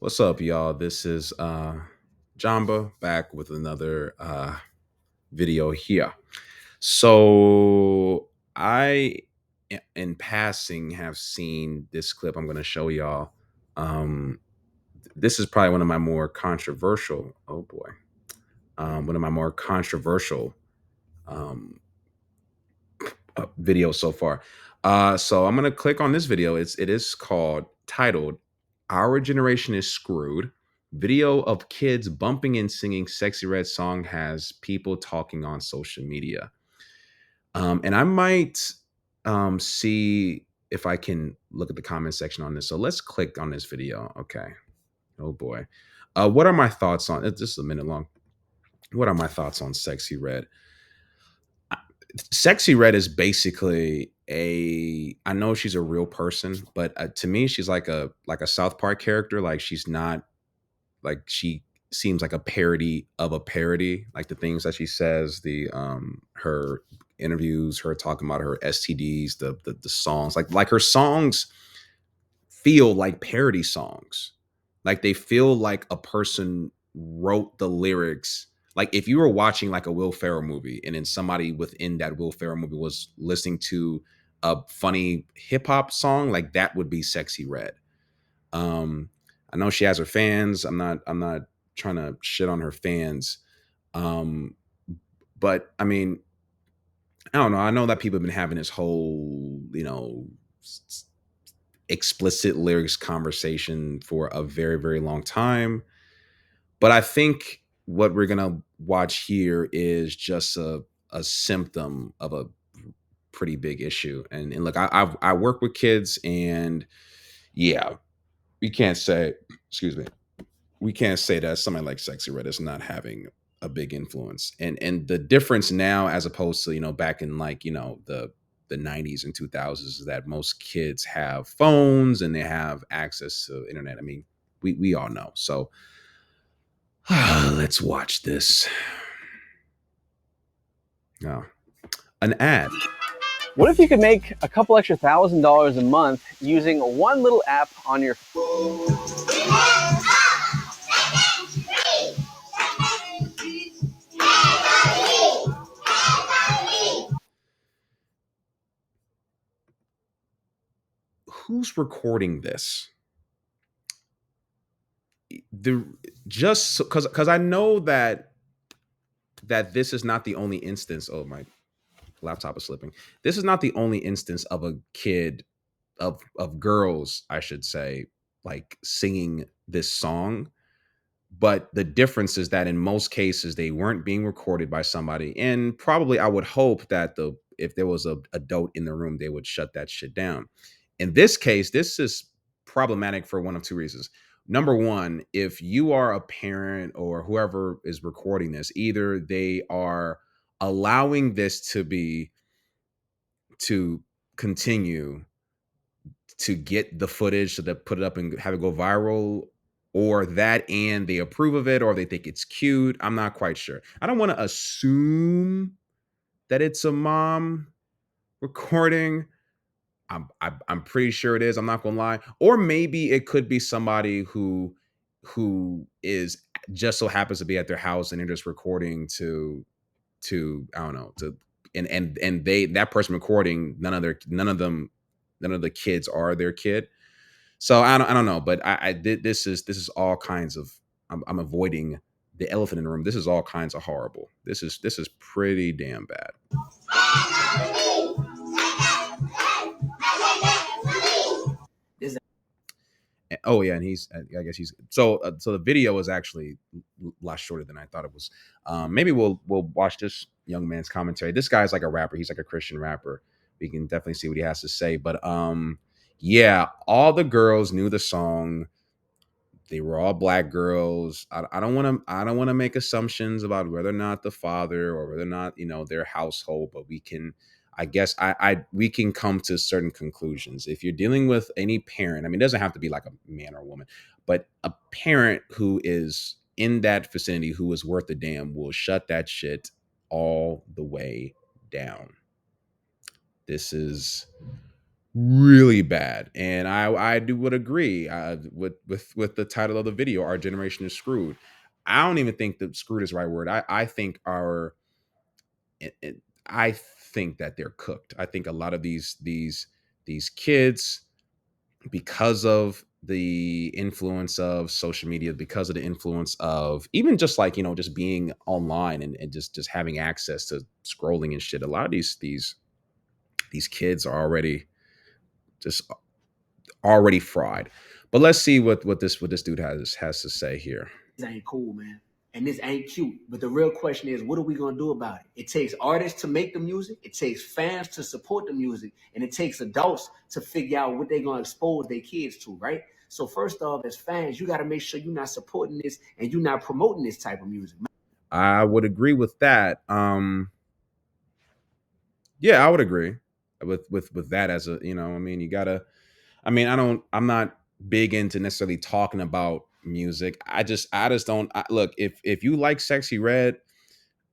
What's up, y'all? This is Jamba back with another video here. So I, in passing, have seen this clip I'm going to show y'all. Um, this is probably one of my more controversial. Oh boy, one of my more controversial um, videos so far. So I'm gonna click on this video. It is called titled "Our Generation is Screwed." Video of kids bumping and singing "Sexy Red" song has people talking on social media. And I might see if I can look at the comment section on this. So let's click on this video. Okay. Oh boy. What are my thoughts on it? This is a minute long. What are my thoughts on "Sexy Red"? Sexy Red is basically a I know she's a real person, but to me she's like a South Park character. Like she's not like she seems like a parody of a parody. Like the things that she says, the her interviews, her talking about her STDs, the songs, like her songs feel like parody songs. Like they feel like a person wrote the lyrics. Like if you were watching like a Will Ferrell movie and then somebody within that Will Ferrell movie was listening to a funny hip hop song, like that would be Sexy Red. Um I know she has her fans. I'm not trying to shit on her fans. Um but I mean, I don't know. I know that people have been having this whole, explicit lyrics conversation for a very, very long time. But I think what we're gonna watch here is just a symptom of a pretty big issue. And look, I work with kids, and yeah, we can't say, excuse me, we can't say that something like Sexy Red is not having a big influence. And the difference now, as opposed to back in like the 90s and 2000s, is that most kids have phones and they have access to internet. I mean, we all know. So let's watch this. Oh, an ad. What if you could make a couple extra $1,000 a month using one little app on your phone? Who's recording this? The just because I know that this is not the only instance. Oh, my laptop is slipping. This is not the only instance of a kid, of girls, I should say, like singing this song. But the difference is that in most cases they weren't being recorded by somebody, and probably I would hope that the if there was a adult in the room, they would shut that shit down. In this case, this is problematic for one of two reasons. Number one, if you are a parent or whoever is recording this, either they are allowing this to continue to get the footage so that put it up and have it go viral, or that and they approve of it or they think it's cute. I'm not quite sure. I don't want to assume that it's a mom recording. I'm pretty sure it is. I'm not gonna lie. Or maybe it could be somebody who is just so happens to be at their house and they're just recording to I don't know, to and they that person recording, none of the kids are their kid. So I don't know, but I did this is all kinds of I'm avoiding the elephant in the room. This is all kinds of horrible. This is pretty damn bad. Oh yeah, and I guess he's so the video is actually a lot shorter than I thought it was. Maybe we'll watch this young man's commentary. This guy's like a rapper. He's like a Christian rapper. We can definitely see what he has to say. But yeah, all the girls knew the song. They were all black girls. I don't want to make assumptions about whether or not the father or whether or not their household, but we can. I guess we can come to certain conclusions. If you're dealing with any parent, I mean, it doesn't have to be like a man or a woman, but a parent who is in that vicinity who is worth a damn will shut that shit all the way down. This is really bad. And I do would agree with the title of the video. Our generation is screwed. I don't even think that screwed is the right word. I think our I think that they're cooked. I think a lot of these kids, because of the influence of social media, because of the influence of even just like, just being online and just having access to scrolling and shit, a lot of these kids are just already fried. But let's see what this dude has to say here. This ain't cool, man. And this ain't cute. But the real question is, what are we gonna do about it? It takes artists to make the music, it takes fans to support the music, and it takes adults to figure out what they're gonna expose their kids to, right? So first off, as fans, you gotta make sure you're not supporting this and you're not promoting this type of music. I would agree with that. Yeah, I would agree with that. As a, I mean, you gotta, I mean, I'm not big into necessarily talking about music. I just don't look, if you like Sexy Red,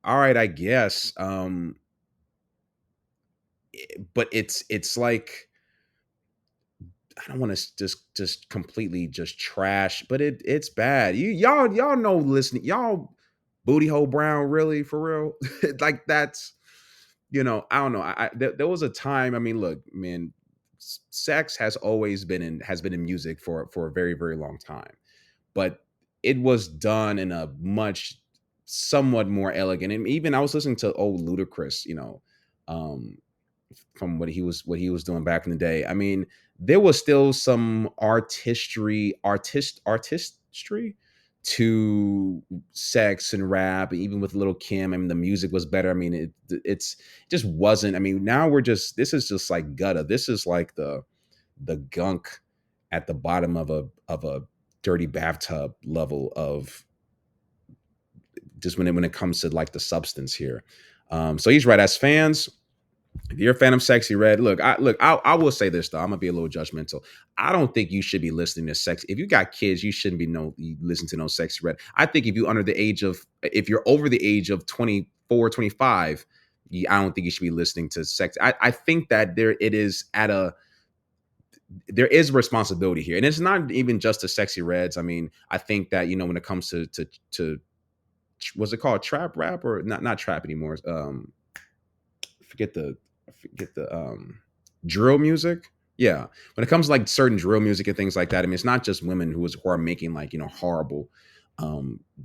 all right, I guess. But it's like, I don't want to just completely just trash, but it's bad. Y'all know, listening, y'all booty hole brown, really, for real. Like, that's, I don't know. There was a time. I mean, look, man, sex has been in music for a very, very long time, but it was done in a much somewhat more elegant. And even I was listening to old Ludacris, um, from what he was doing back in the day. I mean, there was still some artistry to sex and rap, even with Little Kim. I mean, the music was better. I mean, it just wasn't. I mean, now this is just like gutter. This is like the gunk at the bottom of a dirty bathtub level of just when it comes to like the substance here. So he's right. As fans, if you're a fan of Sexy Red, I will say this though. I'm gonna be a little judgmental. I don't think you should be listening to sex. If you got kids, you shouldn't be listen to no Sexy Red. I think if you're over the age of 24, 25, I don't think you should be listening to sex. I think that there is responsibility here, and it's not even just the Sexy Reds. I mean, I think that, when it comes to what's it called, trap rap, or not trap anymore. Forget the forget the drill music. Yeah, when it comes to like certain drill music and things like that, I mean, it's not just women who are making like, horrible,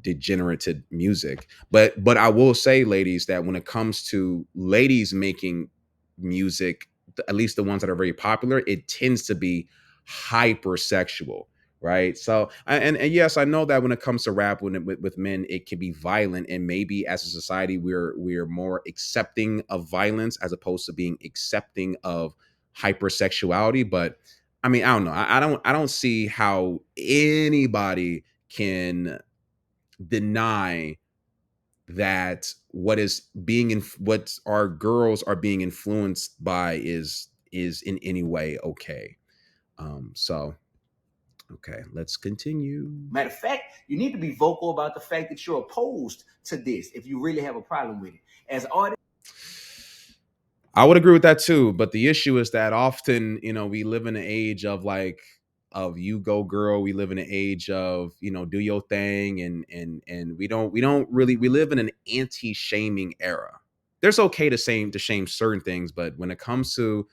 degenerated music. But I will say, ladies, that when it comes to ladies making music, at least the ones that are very popular, it tends to be hypersexual, right? So, and yes, I know that when it comes to rap, with men, it can be violent, and maybe as a society, we're more accepting of violence as opposed to being accepting of hypersexuality. But I mean, I don't know. I don't see how anybody can deny that what our girls are being influenced by is in any way okay. So okay, let's continue. Matter of fact, you need to be vocal about the fact that you're opposed to this if you really have a problem with it. As artists, I would agree with that too, but the issue is that often, we live in an age of like, of you go girl. We live in an age of, do your thing, and we don't really, we live in an anti-shaming era. There's okay to shame certain things, but when it comes to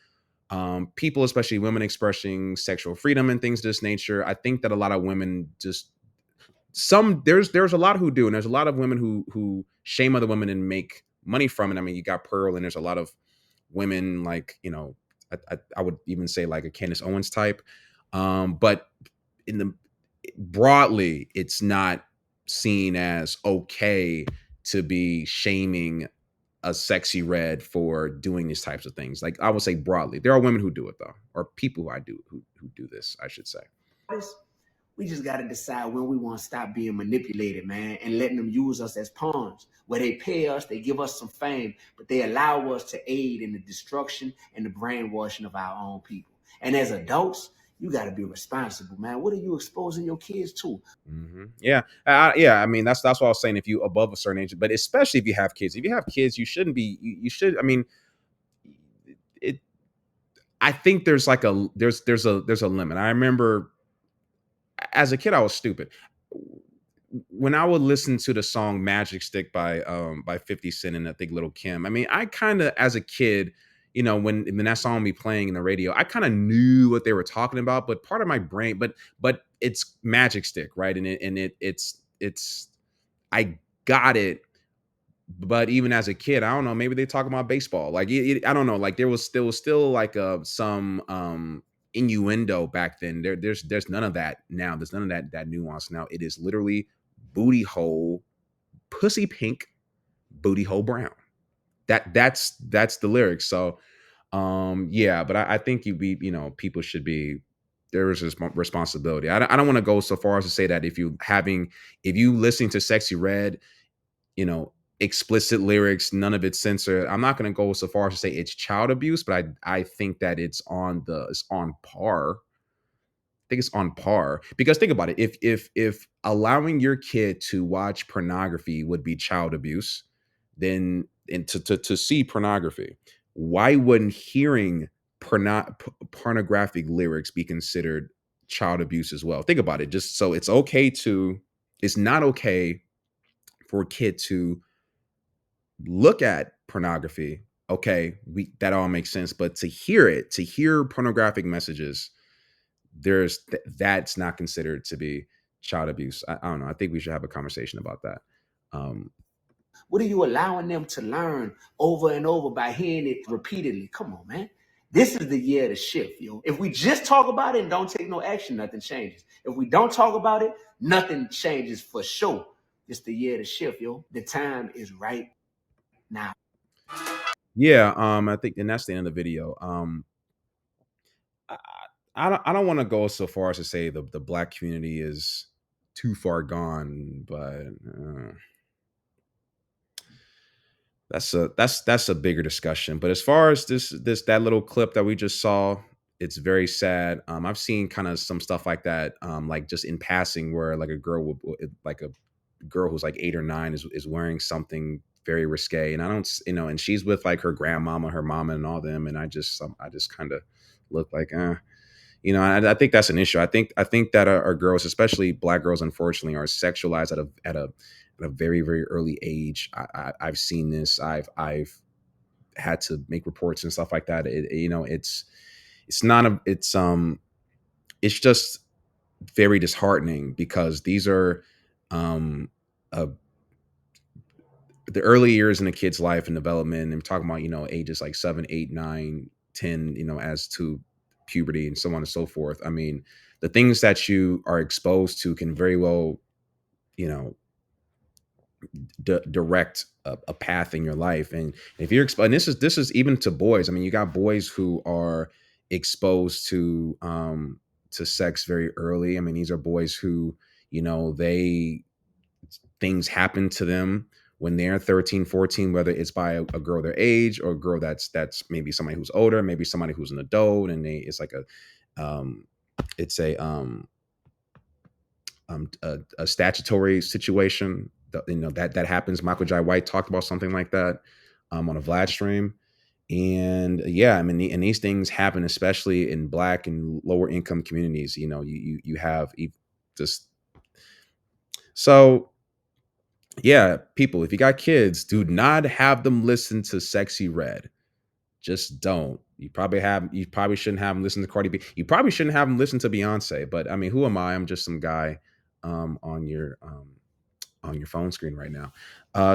people, especially women, expressing sexual freedom and things of this nature, I think that a lot of women just there's a lot who do, and there's a lot of women who shame other women and make money from it. I mean, you got Pearl, and there's a lot of women like, I would even say like a Candace Owens type. But in the broadly, it's not seen as okay to be shaming a Sexy Red for doing these types of things. Like, I would say broadly, there are women who do it though, or people who do this, I should say. we just got to decide when we want to stop being manipulated, man, and letting them use us as pawns. Where they pay us, they give us some fame, but they allow us to aid in the destruction and the brainwashing of our own people. And as adults, you got to be responsible, man. What are you exposing your kids to? Yeah, yeah. I mean, that's what I was saying. If you above a certain age, but especially if you have kids, you shouldn't be. You should. I mean, it. I think there's like a there's a limit. I remember as a kid I was stupid. When I would listen to the song Magic Stick by 50 Cent and I think Little Kim, I mean, I kind of as a kid, when that song would be playing in the radio, I kind of knew what they were talking about, but part of my brain, but it's Magic Stick, right? And it's I got it, but even as a kid, I don't know, maybe they talk about baseball. Like I don't know, like there was still like some innuendo back then. There's none of that now. There's none of that nuance now. It is literally booty hole, pussy pink, booty hole brown. That's the lyrics. So yeah, but I think people should be there is responsibility. I don't want to go so far as to say that if you listening to Sexy Red, you know, explicit lyrics, none of it's censored. I'm not going to go so far as to say it's child abuse, but I think that it's on par. I think it's on par because think about it. If allowing your kid to watch pornography would be child abuse, then and to see pornography, why wouldn't hearing pornographic lyrics be considered child abuse as well? Think about it. Just so it's not okay for a kid to look at pornography, okay, we that all makes sense. But to hear pornographic messages, that's not considered to be child abuse. I don't know. I think we should have a conversation about that. Um, What are you allowing them to learn over and over by hearing it repeatedly? Come on, man. This is the year to shift, yo. If we just talk about it and don't take no action, nothing changes. If we don't talk about it, nothing changes for sure. It's the year to shift, yo. The time is right now. yeah, I think, and that's the end of the video. I, I don't want to go so far as to say the black community is too far gone, but that's a bigger discussion. But as far as that little clip that we just saw, it's very sad. I've seen kind of some stuff like that, like just in passing, where like a girl like a girl who's like 8 or 9 is wearing something very risque, and I don't, and she's with like her grandmama, her mama, and all them, and I just kind of look like, I think that's an issue. I think that our girls, especially black girls, unfortunately, are sexualized at a very very early age. I've seen this. I've had to make reports and stuff like that. It's not a it's just very disheartening because these are um uh, the early years in a kid's life and development. And I'm talking about ages like 7, 8, 9, 10. As to puberty and so on and so forth. I mean, the things that you are exposed to can very well you know direct a path in your life. And if you're exposed, and this is even to boys. I mean, you got boys who are exposed to sex very early. I mean, these are boys who they things happen to them when they're 13, 14, whether it's by a girl their age or a girl that's maybe somebody who's older, maybe somebody who's an adult, and it's like um it's a statutory situation. That happens. Michael Jai White talked about something like that on a Vlad stream. And yeah, I mean, and these things happen, especially in black and lower income communities. You have just so yeah, people, if you got kids, do not have them listen to Sexy Red. Just don't. You probably shouldn't have them listen to Cardi B. You probably shouldn't have them listen to Beyonce. But I mean, who am I? I'm just some guy um, on your um, on your phone screen right now.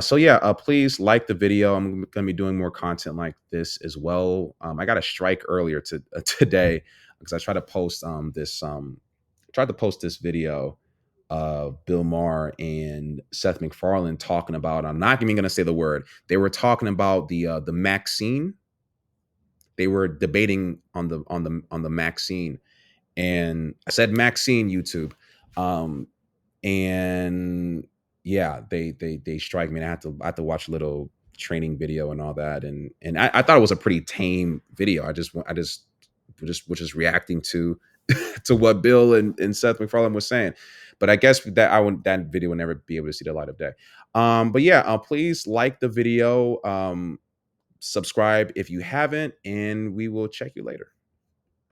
So yeah, please like the video. I'm going to be doing more content like this as well. I got a strike earlier today because I tried to post this video of Bill Maher and Seth MacFarlane talking about. I'm not even going to say the word. They were talking about the Maxine. They were debating on the Maxine, and I said Maxine YouTube. Um, and yeah, they strike me. And I had to watch a little training video and all that, and I thought it was a pretty tame video. I just was just reacting to to what Bill and Seth MacFarlane was saying. But I guess that video will never be able to see the light of day. But yeah, please like the video, subscribe if you haven't, and we will check you later.